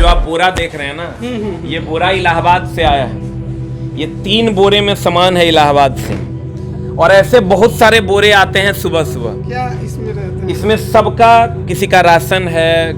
आप बोरा देख रहे हैं ना, ये बोरा इलाहाबाद से आया है। ये 3 बोरे में सामान है इलाहाबाद से, और ऐसे बहुत सारे बोरे आते हैं सुबह सुबह। क्या इसमें रहता है? इसमें सबका, किसी का राशन है,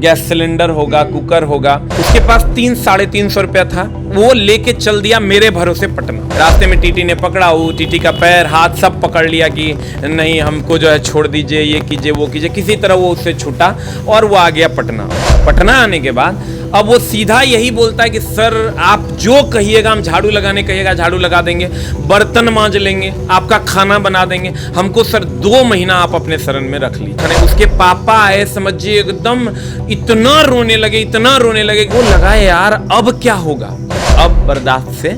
गैस सिलेंडर होगा, कुकर होगा। उसके पास 300-350 रुपया था, वो लेके चल दिया मेरे भरोसे पटना। रास्ते में टीटी ने पकड़ा, वो टीटी का पैर हाथ सब पकड़ लिया कि नहीं हमको जो है छोड़ दीजिए, ये कीजिए वो कीजिए। किसी तरह वो उससे छूटा और वो आ गया पटना। पटना आने के बाद अब वो सीधा यही बोलता है कि सर आप जो कहिएगा, हम झाड़ू लगाने कहिएगा झाड़ू लगा देंगे, बर्तन मांज लेंगे, आपका खाना बना देंगे, हमको सर 2 महीना आप अपने शरण में रख लीजिए। उसके पापा आए, समझिए एकदम इतना रोने लगे, इतना रोने लगे। वो लगा यार अब क्या होगा, अब बर्दाश्त से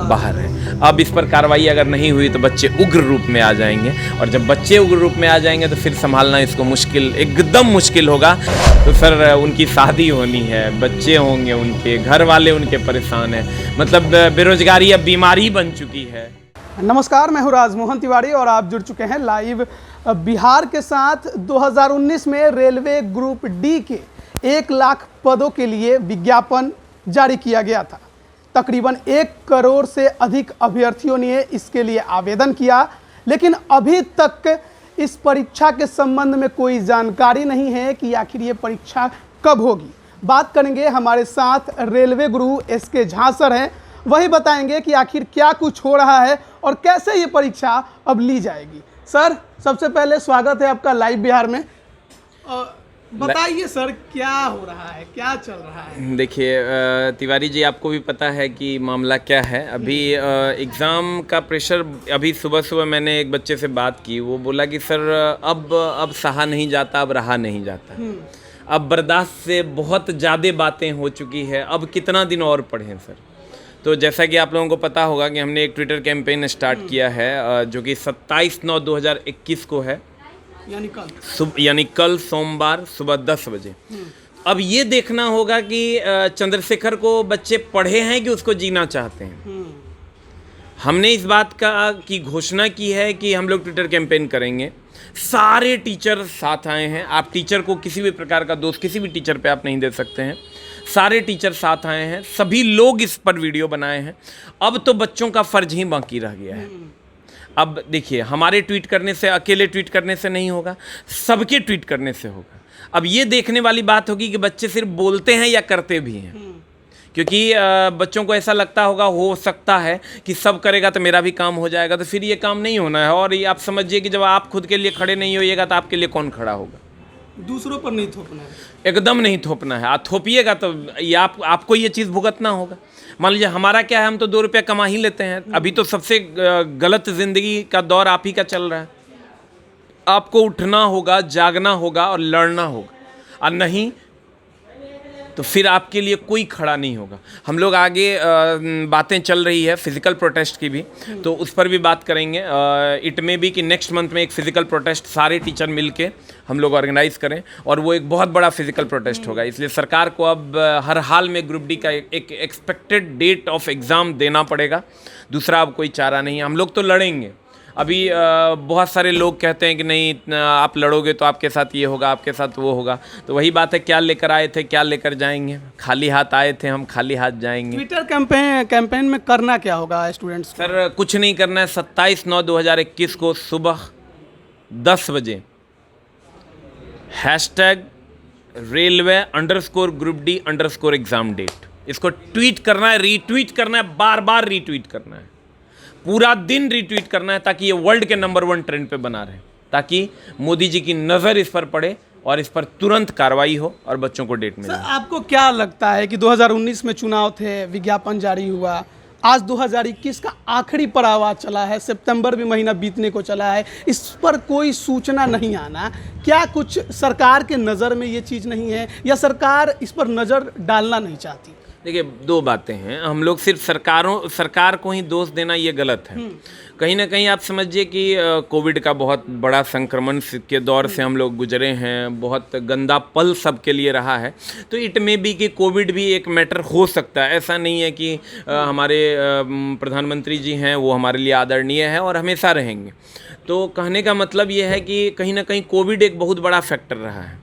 बाहर है। अब इस पर कार्रवाई अगर नहीं हुई तो बच्चे उग्र रूप में आ जाएंगे, और जब बच्चे उग्र रूप में आ जाएंगे तो फिर संभालना इसको मुश्किल, एकदम मुश्किल होगा। तो सर उनकी शादी होनी है, बच्चे होंगे, उनके घर वाले उनके परेशान हैं। मतलब बेरोजगारी अब बीमारी बन चुकी है। नमस्कार, मैं हूँ राजमोहन तिवारी और आप जुड़ चुके हैं लाइव बिहार के साथ। 2019 में रेलवे ग्रुप डी के 1 लाख पदों के लिए विज्ञापन जारी किया गया था। तकरीबन 1 करोड़ से अधिक अभ्यर्थियों ने इसके लिए आवेदन किया, लेकिन अभी तक इस परीक्षा के संबंध में कोई जानकारी नहीं है कि आखिर ये परीक्षा कब होगी। बात करेंगे, हमारे साथ रेलवे गुरु SK झा सर हैं, वही बताएंगे कि आखिर क्या कुछ हो रहा है और कैसे ये परीक्षा अब ली जाएगी। सर सबसे पहले स्वागत है आपका लाइव बिहार में। बताइए सर क्या हो रहा है, क्या चल रहा है? देखिए तिवारी जी, आपको भी पता है कि मामला क्या है। अभी एग्ज़ाम का प्रेशर, अभी सुबह सुबह मैंने एक बच्चे से बात की, वो बोला कि सर अब सहा नहीं जाता, अब रहा नहीं जाता, अब बर्दाश्त से बहुत ज़्यादा बातें हो चुकी है, अब कितना दिन और पढ़ें सर। तो जैसा कि आप लोगों को पता होगा कि हमने एक ट्विटर कैंपेन स्टार्ट किया है, जो कि 27/9/2021 को है, यानी कल सोमवार सुबह 10 बजे। अब ये देखना होगा कि चंद्रशेखर को बच्चे पढ़े हैं कि उसको जीना चाहते हैं। हमने इस बात की घोषणा की है कि हम लोग ट्विटर कैंपेन करेंगे। सारे टीचर साथ आए हैं। आप टीचर को किसी भी प्रकार का दोष किसी भी टीचर पे आप नहीं दे सकते हैं। सारे टीचर साथ आए हैं, सभी लोग इस पर वीडियो बनाए हैं। अब तो बच्चों का फर्ज ही बाकी रह गया है। अब देखिए, हमारे ट्वीट करने से, अकेले ट्वीट करने से नहीं होगा, सबके ट्वीट करने से होगा। अब ये देखने वाली बात होगी कि बच्चे सिर्फ बोलते हैं या करते भी हैं, क्योंकि बच्चों को ऐसा लगता होगा, हो सकता है कि सब करेगा तो मेरा भी काम हो जाएगा, तो फिर ये काम नहीं होना है। और ये आप समझिए कि जब आप खुद के लिए खड़े नहीं होइएगा तो आपके लिए कौन खड़ा होगा? दूसरों पर नहीं थोपना है, एकदम नहीं थोपना है। आप थोपिएगा तो ये आपको ये चीज़ भुगतना होगा। मान लीजिए हमारा क्या है, हम तो 2 रुपया कमा ही लेते हैं। अभी तो सबसे गलत ज़िंदगी का दौर आप ही का चल रहा है। आपको उठना होगा, जागना होगा और लड़ना होगा, और नहीं तो फिर आपके लिए कोई खड़ा नहीं होगा। हम लोग आगे बातें चल रही है फिज़िकल प्रोटेस्ट की भी, तो उस पर भी बात करेंगे। इट में भी कि नेक्स्ट मंथ में एक फ़िज़िकल प्रोटेस्ट सारे टीचर मिलके हम लोग ऑर्गेनाइज करें, और वो एक बहुत बड़ा फिज़िकल प्रोटेस्ट होगा। इसलिए सरकार को अब हर हाल में ग्रुप डी का एक एक्सपेक्टेड डेट ऑफ एग्ज़ाम देना पड़ेगा। दूसरा अब कोई चारा नहीं है, हम लोग तो लड़ेंगे। अभी बहुत सारे लोग कहते हैं कि नहीं आप लड़ोगे तो आपके साथ ये होगा, आपके साथ वो होगा। तो वही बात है, क्या लेकर आए थे क्या लेकर जाएंगे। खाली हाथ आए थे, हम खाली हाथ जाएंगे। ट्विटर कैंपेन में करना क्या होगा स्टूडेंट्स? सर कुछ नहीं करना है। 27/9/2021 को सुबह 10 बजे #railway_group_d_exam date इसको ट्वीट करना है, रीट्वीट करना है, बार बार रीट्वीट करना है, पूरा दिन रीट्वीट करना है, ताकि ये वर्ल्ड के नंबर 1 ट्रेंड पे बना रहे, ताकि मोदी जी की नज़र इस पर पड़े और इस पर तुरंत कार्रवाई हो और बच्चों को डेट मिले। आपको क्या लगता है कि 2019 में चुनाव थे, विज्ञापन जारी हुआ, आज 2021 का आखिरी पड़ाव चला है, सितंबर भी महीना बीतने को चला है, इस पर कोई सूचना नहीं आना, क्या कुछ सरकार के नज़र में ये चीज़ नहीं है, या सरकार इस पर नज़र डालना नहीं चाहती? देखिए, 2 बातें हैं। हम लोग सिर्फ सरकार को ही दोष देना ये गलत है। कहीं ना कहीं आप समझिए कि कोविड का बहुत बड़ा संक्रमण के दौर से हम लोग गुजरे हैं, बहुत गंदा पल सबके लिए रहा है। तो इट में भी कि कोविड भी एक मैटर हो सकता है। ऐसा नहीं है कि हमारे प्रधानमंत्री जी हैं वो हमारे लिए आदरणीय है और हमेशा रहेंगे। तो कहने का मतलब ये है कि कहीं ना कहीं कोविड एक बहुत बड़ा फैक्टर रहा है।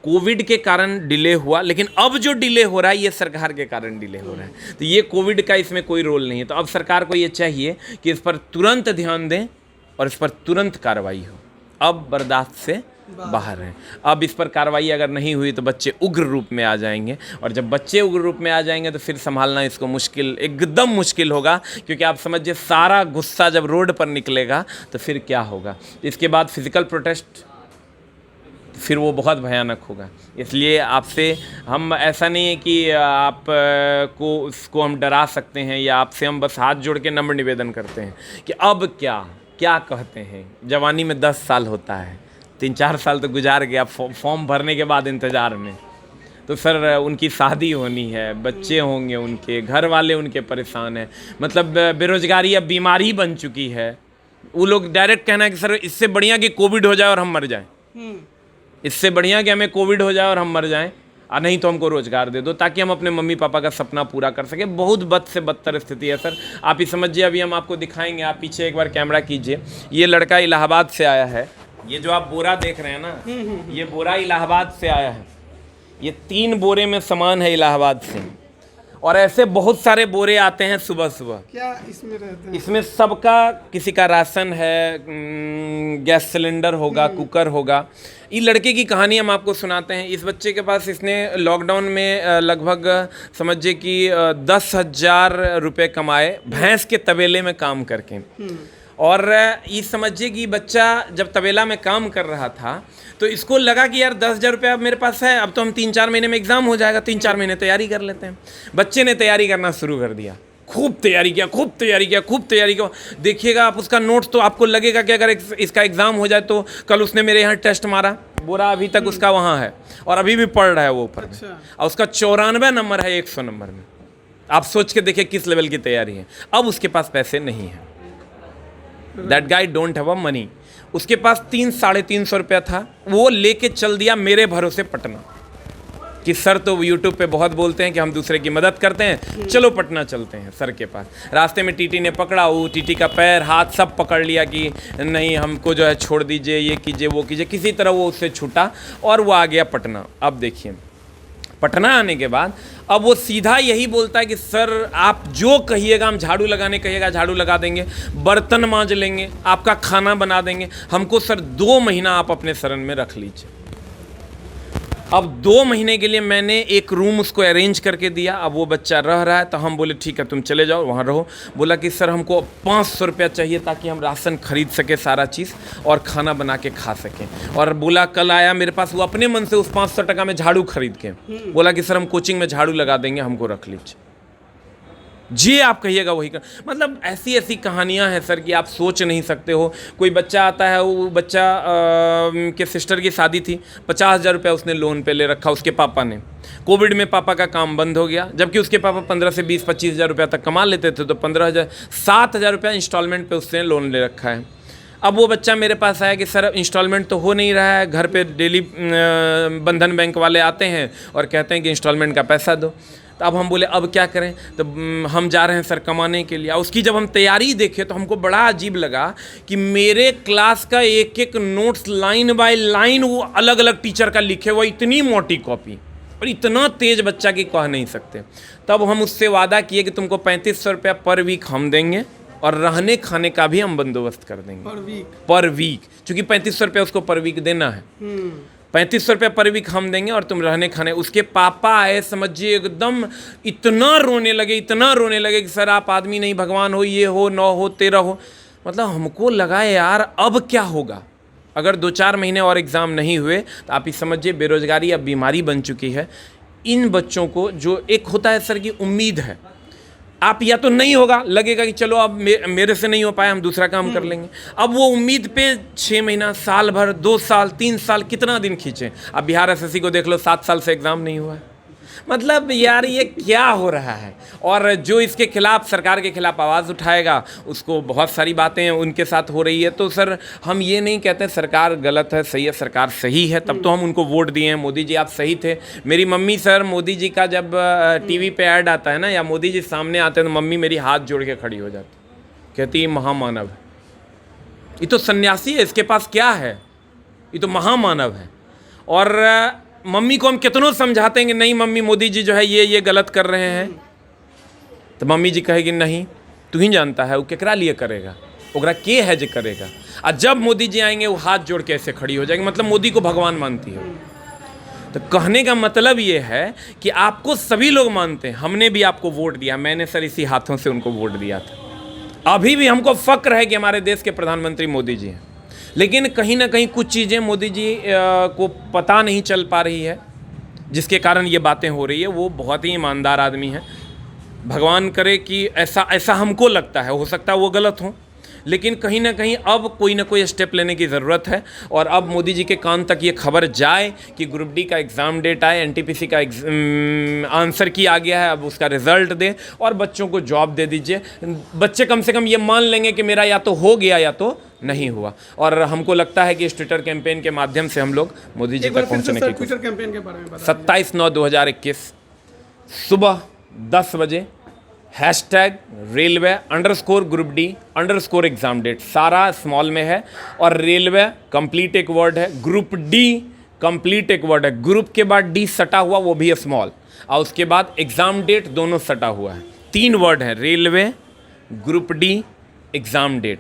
कोविड के कारण डिले हुआ, लेकिन अब जो डिले हो रहा है ये सरकार के कारण डिले हो रहा है। तो ये कोविड का इसमें कोई रोल नहीं है। तो अब सरकार को ये चाहिए कि इस पर तुरंत ध्यान दें और इस पर तुरंत कार्रवाई हो। अब बर्दाश्त से बाहर हैं। अब इस पर कार्रवाई अगर नहीं हुई तो बच्चे उग्र रूप में आ जाएंगे, और जब बच्चे उग्र रूप में आ जाएंगे तो फिर संभालना इसको मुश्किल, एकदम मुश्किल होगा। क्योंकि आप समझिए सारा गुस्सा जब रोड पर निकलेगा तो फिर क्या होगा। इसके बाद फिजिकल प्रोटेस्ट, फिर वो बहुत भयानक होगा। इसलिए आपसे हम, ऐसा नहीं है कि आप को उसको हम डरा सकते हैं, या आपसे हम बस हाथ जोड़ के नम्र निवेदन करते हैं कि अब क्या कहते हैं। जवानी में 10 साल होता है, 3-4 साल तो गुजार गया फॉर्म भरने के बाद इंतज़ार में। तो सर उनकी शादी होनी है, बच्चे होंगे, उनके घर वाले उनके परेशान हैं। मतलब बेरोजगारी अब बीमारी बन चुकी है। वो लोग डायरेक्ट कहना है कि सर इससे बढ़िया कि कोविड हो जाए और हम मर जाएं, इससे बढ़िया कि हमें कोविड हो जाए और हम मर जाएं, और नहीं तो हमको रोजगार दे दो ताकि हम अपने मम्मी पापा का सपना पूरा कर सकें। बहुत बद से बदतर स्थिति है सर। आप ही समझिए, अभी हम आपको दिखाएंगे, आप पीछे एक बार कैमरा कीजिए। ये लड़का इलाहाबाद से आया है। ये जो आप बोरा देख रहे हैं ना, ये बोरा इलाहाबाद से आया है। ये 3 बोरे में सामान है इलाहाबाद से, और ऐसे बहुत सारे बोरे आते हैं सुबह सुबह। क्या इसमें रहते हैं? इसमें सबका, किसी का राशन है, गैस सिलेंडर होगा, कुकर होगा। ये लड़के की कहानी हम आपको सुनाते हैं। इस बच्चे के पास, इसने लॉकडाउन में लगभग समझिए कि 10,000 रुपये कमाए भैंस के तबेले में काम करके। और ये समझिए कि बच्चा जब तबेला में काम कर रहा था तो इसको लगा कि यार 10,000 रुपये अब मेरे पास है, अब तो हम 3-4 महीने में एग्ज़ाम हो जाएगा, 3-4 महीने तैयारी कर लेते हैं। बच्चे ने तैयारी करना शुरू कर दिया, खूब तैयारी किया। देखिएगा आप उसका नोट्स, तो आपको लगेगा कि अगर इसका एग्ज़ाम हो जाए तो कल उसने मेरे यहाँ टेस्ट मारा, बोरा अभी तक उसका वहाँ है और अभी भी पढ़ रहा है वो ऊपर में। और उसका 94 नंबर है 100 नंबर में। आप सोच के देखिए किस लेवल की तैयारी है। अब उसके पास पैसे नहीं हैं। That guy don't have a money. उसके पास 300-350 रुपया था, वो लेके चल दिया मेरे भरोसे पटना। कि सर तो यूट्यूब पे बहुत बोलते हैं कि हम दूसरे की मदद करते हैं, चलो पटना चलते हैं सर के पास। रास्ते में टीटी ने पकड़ा, वो टीटी का पैर हाथ सब पकड़ लिया कि नहीं हमको जो है छोड़ दीजिए, ये कीजिए वो कीजिए। किसी तरह वो उससे छूटा और वो आ गया पटना। अब देखिए पटना आने के बाद अब वो सीधा यही बोलता है कि सर आप जो कहिएगा, हम झाड़ू लगाने कहिएगा झाड़ू लगा देंगे, बर्तन मांज लेंगे, आपका खाना बना देंगे, हमको सर 2 महीना आप अपने शरण में रख लीजिए। अब 2 महीने के लिए मैंने एक रूम उसको अरेंज करके दिया। अब वो बच्चा रह रहा है तो हम बोले ठीक है तुम चले जाओ वहाँ रहो। बोला कि सर हमको 500 रुपया चाहिए ताकि हम राशन खरीद सके सारा चीज़ और खाना बना के खा सकें। और बोला कल आया मेरे पास, वो अपने मन से उस 500 टका में झाड़ू खरीद के बोला कि सर हम कोचिंग में झाड़ू लगा देंगे, हमको रख लीजिए, जी आप कहिएगा वही कर। मतलब ऐसी ऐसी कहानियां हैं सर कि आप सोच नहीं सकते हो। कोई बच्चा आता है, वो बच्चा के सिस्टर की शादी थी, 50,000 रुपया उसने लोन पे ले रखा उसके पापा ने। कोविड में पापा का काम बंद हो गया, जबकि उसके पापा 15 से 20-25 हज़ार रुपया तक कमा लेते थे, तो 7,000 रुपया इंस्टॉलमेंट पे उसने लोन ले रखा है। अब वो बच्चा मेरे पास आया कि सर इंस्टॉलमेंट तो हो नहीं रहा है, घर पे डेली बंधन बैंक वाले आते हैं और कहते हैं कि इंस्टॉलमेंट का पैसा दो। तो अब हम बोले अब क्या करें, तो हम जा रहे हैं सर कमाने के लिए। उसकी जब हम तैयारी देखे तो हमको बड़ा अजीब लगा कि मेरे क्लास का एक एक नोट्स लाइन बाय लाइन वो अलग अलग टीचर का लिखे हुआ, इतनी मोटी कॉपी और इतना तेज बच्चा की कह नहीं सकते। तब हम उससे वादा किए कि तुमको 3500 रुपया पर वीक हम देंगे और रहने खाने का भी हम बंदोबस्त कर देंगे पर वीक, चूँकि 3500 रुपया उसको पर वीक देना है। 3500 रुपया पर वीक हम देंगे और तुम रहने खाने। उसके पापा आए, समझिए एकदम इतना रोने लगे कि सर आप आदमी नहीं भगवान हो, ये हो 9 हो 13 हो। मतलब हमको लगा यार अब क्या होगा अगर 2-4 महीने और एग्ज़ाम नहीं हुए। तो आप ही समझिए बेरोजगारी अब बीमारी बन चुकी है। इन बच्चों को जो एक होता है सर की उम्मीद है, आप या तो नहीं होगा, लगेगा कि चलो अब मेरे से नहीं हो पाया, हम दूसरा काम कर लेंगे। अब वो उम्मीद पे 6 महीना, साल भर, 2 साल, 3 साल, कितना दिन खींचे। अब बिहार एसएससी को देख लो, 7 साल से एग्ज़ाम नहीं हुआ है। मतलब यार ये क्या हो रहा है। और जो इसके खिलाफ, सरकार के खिलाफ आवाज़ उठाएगा, उसको बहुत सारी बातें उनके साथ हो रही है। तो सर हम ये नहीं कहते सरकार गलत है, सही है, सरकार सही है, तब तो हम उनको वोट दिए हैं। मोदी जी आप सही थे। मेरी मम्मी सर मोदी जी का जब टीवी पे ऐड आता है ना, या मोदी जी सामने आते हैं, तो मम्मी मेरी हाथ जोड़ के खड़ी हो जाती, कहती महामानव है, ये तो सन्यासी है, इसके पास क्या है, ये तो महामानव है। और मम्मी को हम कितनों समझाते हैं कि नहीं मम्मी मोदी जी जो है ये गलत कर रहे हैं, तो मम्मी जी कहेगी नहीं तू ही जानता है वो केकरा लिए करेगा, ओकरा के है जो करेगा। और जब मोदी जी आएंगे वो हाथ जोड़ के ऐसे खड़ी हो जाएगी, मतलब मोदी को भगवान मानती है। तो कहने का मतलब ये है कि आपको सभी लोग मानते हैं, हमने भी आपको वोट दिया, मैंने सर इसी हाथों से उनको वोट दिया था। अभी भी हमको फ़क्र है कि हमारे देश के प्रधानमंत्री मोदी जी हैं, लेकिन कहीं ना कहीं कुछ चीज़ें मोदी जी को पता नहीं चल पा रही है, जिसके कारण ये बातें हो रही है। वो बहुत ही ईमानदार आदमी हैं, भगवान करे कि ऐसा हमको लगता है, हो सकता है वो गलत हो, लेकिन कहीं ना कहीं अब कोई ना कोई स्टेप लेने की ज़रूरत है। और अब मोदी जी के कान तक ये खबर जाए कि ग्रुप डी का एग्ज़ाम डेट आए, एनटीपीसी का आंसर की आ गया है, अब उसका रिज़ल्ट दें और बच्चों को जॉब दे दीजिए। बच्चे कम से कम ये मान लेंगे कि मेरा या तो हो गया या तो नहीं हुआ। और हमको लगता है कि इस ट्विटर कैंपेन के माध्यम से हम लोग मोदी जी तक पहुँचने की कोशिश। ट्विटर कैंपेन के बारे में 27/9/2021 सुबह 10 बजे #railway_group_D_एग्ज़ाम डेट, सारा स्मॉल में है, और रेलवे कंप्लीट एक वर्ड है, ग्रुप डी कंप्लीट एक वर्ड है, ग्रुप के बाद डी सटा हुआ वो भी है स्मॉल, और उसके बाद एग्ज़ाम डेट दोनों सटा हुआ है। 3 वर्ड है, railway group D exam date,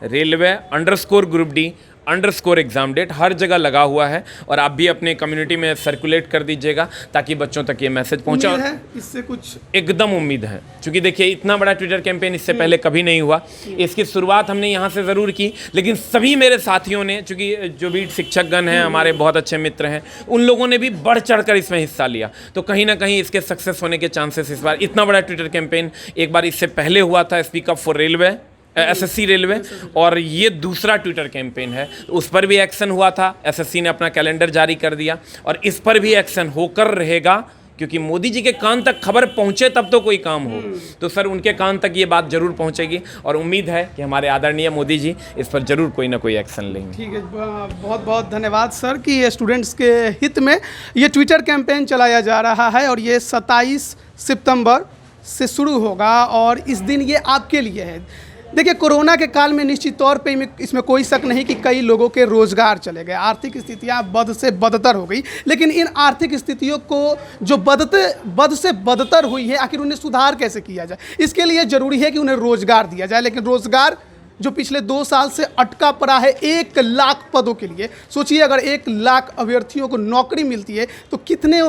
#railway_group_D_एग्ज़ाम डेट हर जगह लगा हुआ है। और आप भी अपने कम्युनिटी में सर्कुलेट कर दीजिएगा ताकि बच्चों तक ये मैसेज पहुंचे। है इससे कुछ एकदम उम्मीद है, क्योंकि देखिए इतना बड़ा ट्विटर कैंपेन इससे पहले कभी नहीं हुआ। इसकी शुरुआत हमने यहाँ से ज़रूर की, लेकिन सभी मेरे साथियों ने, चूँकि जो भी शिक्षकगण हैं हमारे बहुत अच्छे मित्र हैं, उन लोगों ने भी बढ़ चढ़कर इसमें हिस्सा लिया। तो कहीं ना कहीं इसके सक्सेस होने के चांसेस इस बार, इतना बड़ा ट्विटर कैंपेन एक बार इससे पहले हुआ था, speak up for railway, SSC railway, और ये दूसरा ट्विटर कैंपेन है। उस पर भी एक्शन हुआ था, एसएससी ने अपना कैलेंडर जारी कर दिया, और इस पर भी एक्शन होकर रहेगा, क्योंकि मोदी जी के कान तक खबर पहुंचे तब तो कोई काम हो। तो सर उनके कान तक ये बात जरूर पहुंचेगी, और उम्मीद है कि हमारे आदरणीय मोदी जी इस पर जरूर कोई ना कोई एक्शन लेंगे। ठीक है, बहुत बहुत धन्यवाद सर कि ये स्टूडेंट्स के हित में ये ट्विटर कैंपेन चलाया जा रहा है, और ये 27 सितंबर से शुरू होगा, और इस दिन ये आपके लिए है। देखिए, कोरोना के काल में निश्चित तौर पे इसमें कोई शक नहीं कि कई लोगों के रोजगार चले गए, आर्थिक स्थितियां बद से बदतर हो गई, लेकिन इन आर्थिक स्थितियों को जो बद से बदतर हुई है, आखिर उन्हें सुधार कैसे किया जाए, इसके लिए ज़रूरी है कि उन्हें रोजगार दिया जाए। लेकिन रोजगार जो पिछले 2 साल से अटका पड़ा है 1 लाख पदों के लिए, सोचिए अगर 1 लाख अभ्यर्थियों को नौकरी मिलती है तो कितने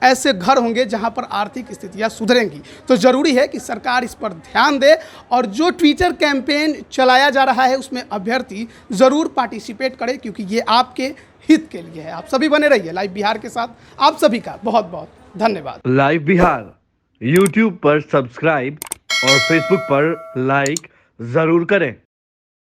ऐसे घर होंगे जहां पर आर्थिक स्थितियां सुधरेंगी। तो ज़रूरी है कि सरकार इस पर ध्यान दे, और जो ट्विटर कैंपेन चलाया जा रहा है उसमें अभ्यर्थी ज़रूर पार्टिसिपेट करें, क्योंकि ये आपके हित के लिए है। आप सभी बने रहिए लाइव बिहार के साथ। आप सभी का बहुत बहुत धन्यवाद। लाइव बिहार यूट्यूब पर सब्सक्राइब और फेसबुक पर लाइक ज़रूर करें।